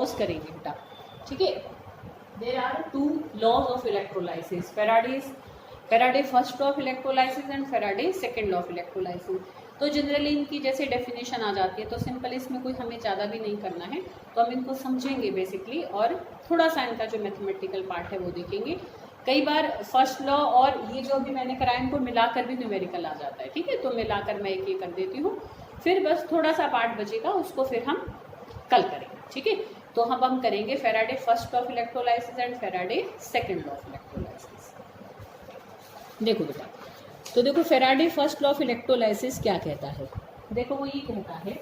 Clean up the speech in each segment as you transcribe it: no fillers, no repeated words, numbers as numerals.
Laws करेंगे बेटा, ठीक है। There are 2 laws of electrolysis, Faraday first law of electrolysis and Faraday second law of electrolysis. तो generally इनकी जैसे डेफिनेशन आ जाती है, तो सिंपल इसमें कोई हमें ज़्यादा भी नहीं करना है, तो हम इनको समझेंगे बेसिकली, और थोड़ा सा इनका जो मैथमेटिकल पार्ट है वो देखेंगे। कई बार फर्स्ट लॉ और ये जो भी मैंने कराया इनको मिलाकर भी न्यूमेरिकल आ जाता है, ठीक है, तो मिलाकर मैं एक कर देती हूँ, फिर बस थोड़ा सा पार्ट बचेगा उसको फिर हम कल करेंगे, ठीक है। तो हम करेंगे Faraday first law of electrolysis and Faraday second law of electrolysis. देखो बेटा, तो देखो Faraday first law of electrolysis क्या कहता है, देखो वो ये कहता है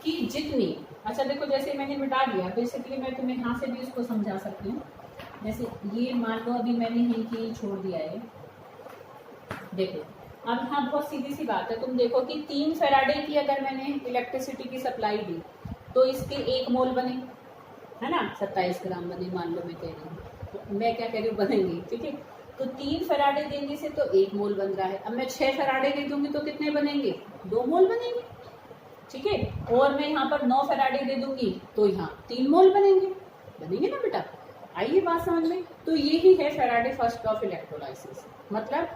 कि जितनी, अच्छा देखो जैसे मैंने मिटा दिया, बेसिकली मैं तुम्हें यहाँ से भी इसको समझा सकती हूँ। जैसे ये मान लो अभी मैंने यहीं की छोड़ दिया है, देखो अब यहाँ बहुत सीधी सी बात है, तुम देखो कि 3 फैराडे की अगर मैंने इलेक्ट्रिसिटी की सप्लाई दी तो इसके 1 मोल बने, है ना, 27 ग्राम बने, मान लो मैं कह रही हूँ, तो मैं क्या कह रही हूँ बनेंगे, ठीक है। तो 3 फैराडे देने से तो 1 मोल बन रहा है। अब मैं 6 फैराडे दे दूंगी तो कितने बनेंगे, 2 मोल बनेंगे, ठीक है। और मैं यहाँ पर 9 फैराडे दे दूंगी तो यहाँ 3 मोल बनेंगे ना बेटा, आइए बात समझ में। तो यही है Faraday first law of electrolysis, मतलब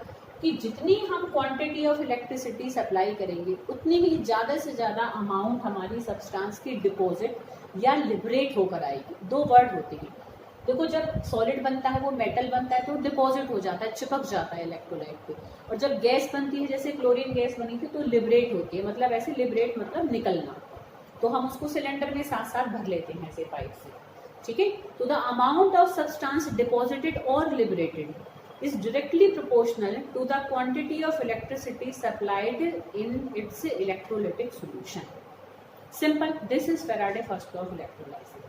कि जितनी हम क्वांटिटी ऑफ इलेक्ट्रिसिटी सप्लाई करेंगे उतनी ही ज़्यादा से ज़्यादा अमाउंट हमारी सब्सटेंस की डिपॉजिट या लिबरेट होकर आएगी। 2 वर्ड होते हैं, देखो जब सॉलिड बनता है वो मेटल बनता है तो डिपॉजिट हो जाता है, चिपक जाता है इलेक्ट्रोलाइट पे, और जब गैस बनती है जैसे क्लोरीन गैस बनी थी तो लिबरेट होती है, मतलब ऐसे लिबरेट मतलब निकलना, तो हम उसको सिलेंडर में साथ साथ भर लेते हैं ऐसे पाइप से, ठीक है। तो the amount of substance deposited और liberated is directly proportional to the quantity of electricity supplied in its electrolytic solution. Simple, this is Faraday first law of electrolysis,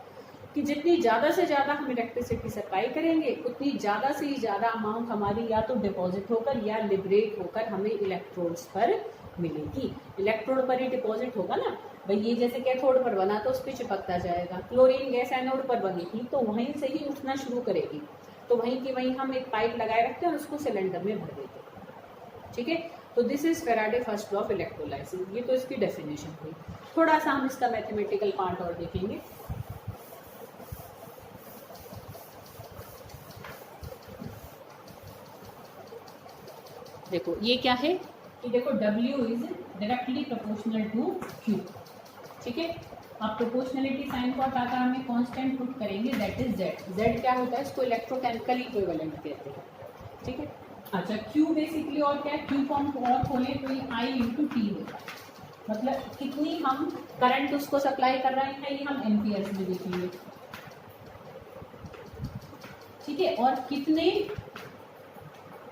कि जितनी ज़्यादा से ज़्यादा हम इलेक्ट्रिसिटी सप्लाई करेंगे उतनी ज़्यादा से ज़्यादा अमाउंट हमारी या तो डिपॉजिट होकर या लिबरेट होकर हमें इलेक्ट्रोड्स पर मिलेगी। इलेक्ट्रोड पर ही डिपॉजिट होगा ना भाई, ये जैसे कैथोड पर बना तो उस पर चिपकता जाएगा, क्लोरीन गैस एनोड पर बनी थी तो वहीं से ही उठना शुरू करेगी, तो वहीं की वहीं हम एक पाइप लगाए रखते हैं और उसको सिलेंडर में भर देते हैं, ठीक है। तो this is Faraday first law of electrolysis, ये तो इसकी डेफिनेशन हुई। थोड़ा सा हम इसका मैथमेटिकल पार्ट और देखेंगे। देखो ये क्या है कि देखो W is directly proportional to Q, ठीक है। आप प्रोपोर्शनलिटी साइन को हटाकर हमें कांस्टेंट पुट करेंगे, दैट इज Z। Z क्या होता है, इसको इलेक्ट्रोकेमिकल इक्विवेलेंट कहते हैं, ठीक है। अच्छा Q बेसिकली और क्या है, Q को हम और खोलें तो ये I इंटू टी होता है, मतलब कितनी हम करंट उसको सप्लाई कर रहे हैं ये हम एम्पियर्स में देखेंगे, ठीक है। और कितने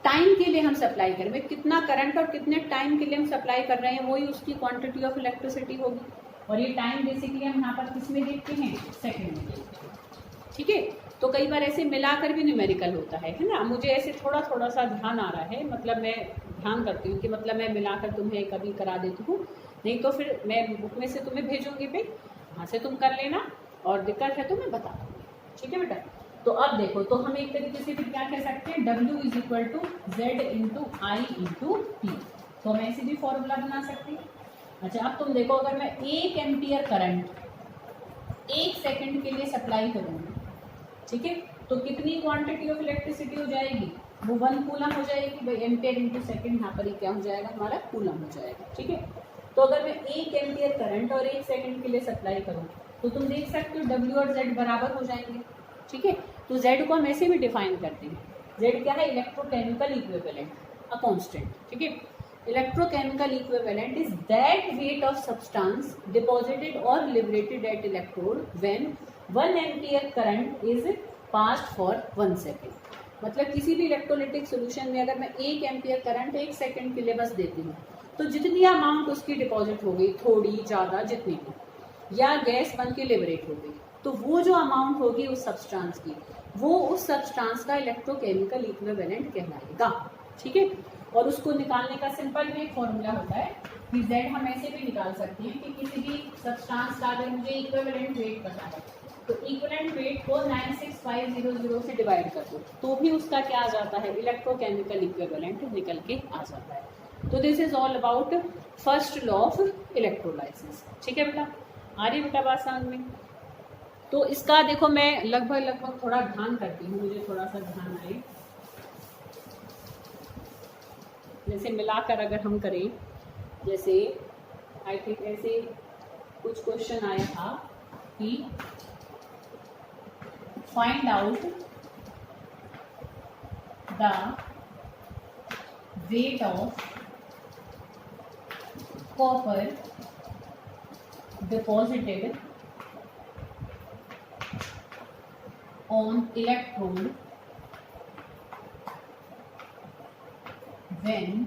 टाइम के लिए हम सप्लाई कर रहे हैं, कितना करंट और कितने टाइम के लिए हम सप्लाई कर रहे हैं वही उसकी क्वांटिटी ऑफ इलेक्ट्रिसिटी होगी। और ये टाइम बेसिकली हम यहाँ पर किस में देखते हैं, सेकंड में देखते हैं, ठीक है। तो कई बार ऐसे मिलाकर भी न्यूमेरिकल होता है ना, मुझे ऐसे थोड़ा थोड़ा सा ध्यान आ रहा है, मतलब मैं ध्यान करती हूँ कि मतलब मैं मिलाकर तुम्हें कभी करा देती हूँ, नहीं तो फिर मैं बुक में से तुम्हें भेजूंगी भाई, वहाँ से तुम कर लेना, और दिक्कत है तो मैं बता दूँगी, ठीक है बेटा। तो अब देखो, तो हम एक तरीके से फिर क्या कह सकते हैं, W is equal to Z into I into T, तो हम ऐसे भी फॉर्मूला बना सकते हैं। अच्छा अब तुम देखो, अगर मैं 1 एम्पियर करंट 1 सेकंड के लिए सप्लाई करूँगी, ठीक है, तो कितनी क्वांटिटी ऑफ इलेक्ट्रिसिटी हो जाएगी, वो 1 कूलम हो जाएगी भाई, एम्पियर इंटू सेकंड यहाँ पर ही क्या हो जाएगा हमारा, कूलम हो जाएगा, ठीक है। तो अगर मैं 1 एम्पियर करंट और 1 सेकंड के लिए सप्लाई करूँ तो तुम देख सकते हो W और Z बराबर हो जाएंगे, ठीक है। तो Z को हम ऐसे भी डिफाइन करते हैं, Z क्या है, इलेक्ट्रोकेमिकल इक्विवेलेंट, अ कांस्टेंट, ठीक है। Electrochemical equivalent is that weight of substance deposited और liberated at electrode when 1 ampere current is passed for 1 second. मतलब किसी भी इलेक्ट्रोलिटिक सोल्यूशन में अगर मैं 1 एम्पियर करंट 1 सेकेंड के लिए बस देती हूँ तो जितनी अमाउंट उसकी डिपॉजिट हो गई, थोड़ी ज़्यादा जितनी भी, या गैस बन के लिबरेट हो गई, तो वो जो अमाउंट होगी उस सब्सटेंस की, वो उस सब्सटेंस का इलेक्ट्रोकेमिकल इक्विवेलेंट कहलाएगा, ठीक है। और उसको निकालने का सिंपल में एक फॉर्मूला होता है कि Z हम ऐसे भी निकाल सकते हैं कि किसी भी सब्सटेंस का अगर मुझे इक्विवेलेंट वेट पता है तो इक्विवेलेंट वेट को 96500 से डिवाइड कर दो तो भी उसका क्या आ जाता है, इलेक्ट्रोकेमिकल इक्विवेलेंट निकल के आ जाता है। तो this is all about first law of electrolysis, ठीक है बेटा। आ रही बेटा बात समझ में? तो इसका देखो मैं लगभग थोड़ा ध्यान करती हूँ, मुझे थोड़ा सा ध्यान आए। जैसे मिलाकर अगर हम करें, जैसे आई थिंक ऐसे कुछ क्वेश्चन आया था कि find out the weight of copper deposited on electrode when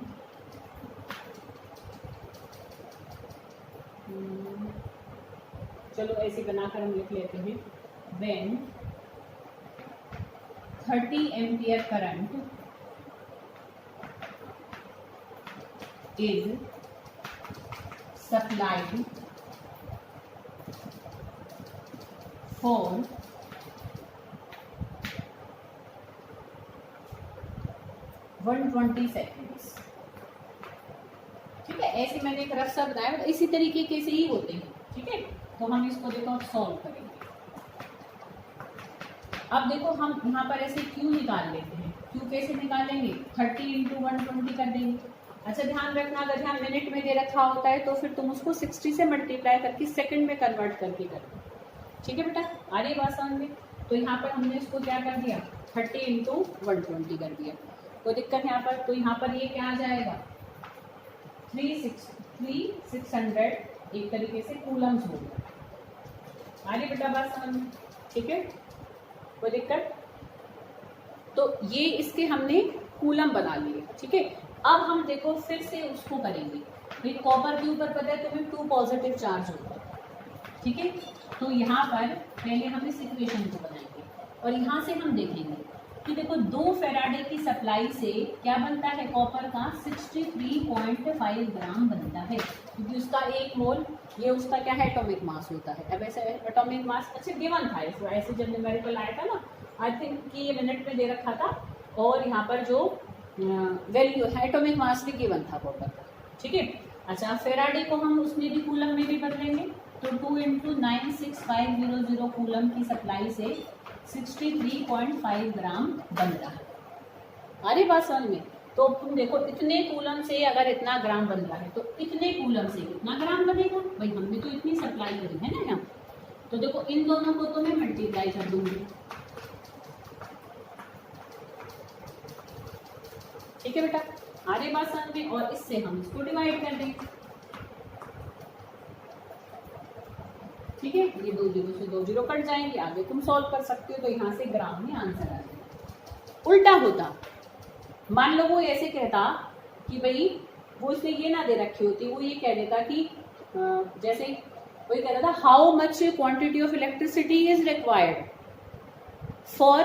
चलो ऐसे बनाकर हम लिख लेते हैं, when 30 ampere current is supplied for 120 seconds. ठीक है, ऐसे मैंने एक रफ सा बताया, इसी तरीके के से ही होते हैं। ठीक है, तो हम इसको देखो सॉल्व करेंगे। अब देखो हम यहाँ पर ऐसे क्यू निकाल लेते हैं। क्यू कैसे निकालेंगे? 30 इंटू 120 कर देंगे। अच्छा ध्यान रखना, अगर यहाँ मिनट में दे रखा होता है तो फिर तुम उसको 60 से मल्टीप्लाई करके सेकंड में कन्वर्ट करके कर दो। ठीक है बेटा, आ रही बात समझ में? तो यहाँ पर हमने इसको क्या कर दिया, 30 इंटू 120 कर दिया। कोई दिक्कत यहाँ पर? तो यहाँ पर ये क्या आ जाएगा, 3600 एक तरीके से कूलम्स हो गया। आ रही बेटा बात समझ में? ठीक है, कोई दिक्कत? तो ये इसके हमने कूलम बना लिए। ठीक है, अब हम देखो फिर से उसको करेंगे। भाई कॉपर के ऊपर पता है तुम्हें 2 पॉजिटिव चार्ज होता है। ठीक है, तो यहाँ पर पहले हम इस इक्वेशन को बनाएंगे और यहाँ से हम देखेंगे कि देखो 2 फेराडे की सप्लाई से क्या बनता है, कॉपर का 63.5 ग्राम बनता है, क्योंकि उसका 1 मोल ये उसका क्या है, एटॉमिक मास होता है। अब ऐसे एटॉमिक मास अच्छा गिवन था, इसको ऐसे जब न्यूमेरिकल आया था ना, आई थिंक कि ये मिनट में दे रखा था और यहाँ पर जो वैल्यू है एटॉमिक मास भी गिवन था कॉपर का। ठीक है, अच्छा फेराडे को हम उसमें भी कूलम में भी बदलेंगे, तो 2 इंटू 96500 कूलम की सप्लाई से 63.5 ग्राम बन रहा है। अरे बात समझ में? तो तुम देखो इतने कूलम से अगर इतना ग्राम बन रहा है तो इतने कूलम से कितना ग्राम बनेगा? भाई हमने तो इतनी सप्लाई करी है ना यहाँ। तो देखो इन दोनों को तो मैं मल्टीप्लाई कर दूंगी। ठीक है बेटा, आ रही बात समझ में? और इससे हम इसको डिवाइड कर देंगे। ठीक है, ये 2 जीरो से 2 जीरो कट जाएंगे, आगे तुम सॉल्व कर सकते हो। तो यहाँ से ग्राम में आंसर आ जाएगा। उल्टा होता, मान लो वो ऐसे कहता कि भाई वो इसने ये ना दे रखी होती, वो ये कह देता कि जैसे वही कह रहा था, how much quantity of electricity is required for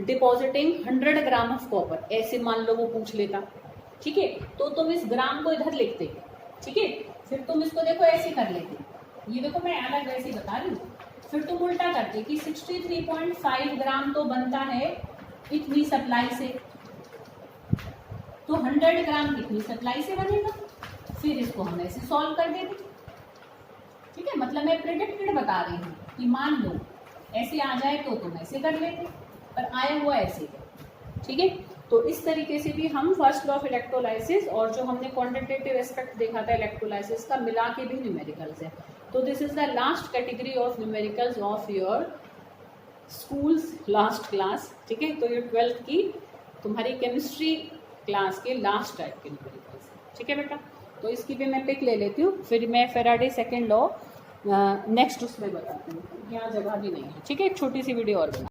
depositing 100 gram of copper, ऐसे मान लो वो पूछ लेता। ठीक है, तो तुम इस ग्राम को इधर लिखते। ठीक है, फिर तुम इसको देखो ऐसे कर लेते, ये देखो मैं अलग वैसे बता रही हूँ, फिर तुम उल्टा करते कि 63.5 ग्राम तो बनता है इतनी सप्लाई से, तो 100 ग्राम कितनी सप्लाई से बनेगा, फिर इसको हम ऐसे सॉल्व कर देते। ठीक है, मतलब मैं प्रेडिक्टेड बता रही हूँ कि मान लो ऐसे आ जाए तो तुम ऐसे कर लेते, पर आया हुआ ऐसे। ठीक है, तो इस तरीके से भी हम फर्स्ट लॉ ऑफ इलेक्ट्रोलाइसिस और जो हमने क्वांटिटेटिव एस्पेक्ट देखा था इलेक्ट्रोलाइसिस का, मिला के भी न्यूमेरिकल्स है। तो this is the last category of numericals of your schools last class. ठीक है, तो ये 12th की तुम्हारी केमिस्ट्री क्लास के लास्ट टाइप के न्यूमेरिकल्स। ठीक है बेटा, तो इसकी भी मैं पिक ले लेती हूँ, फिर मैं फेराडे सेकेंड लॉ नेक्स्ट उसमें बताती हूँ, यहाँ जगह भी नहीं है। ठीक है, एक छोटी सी वीडियो और बना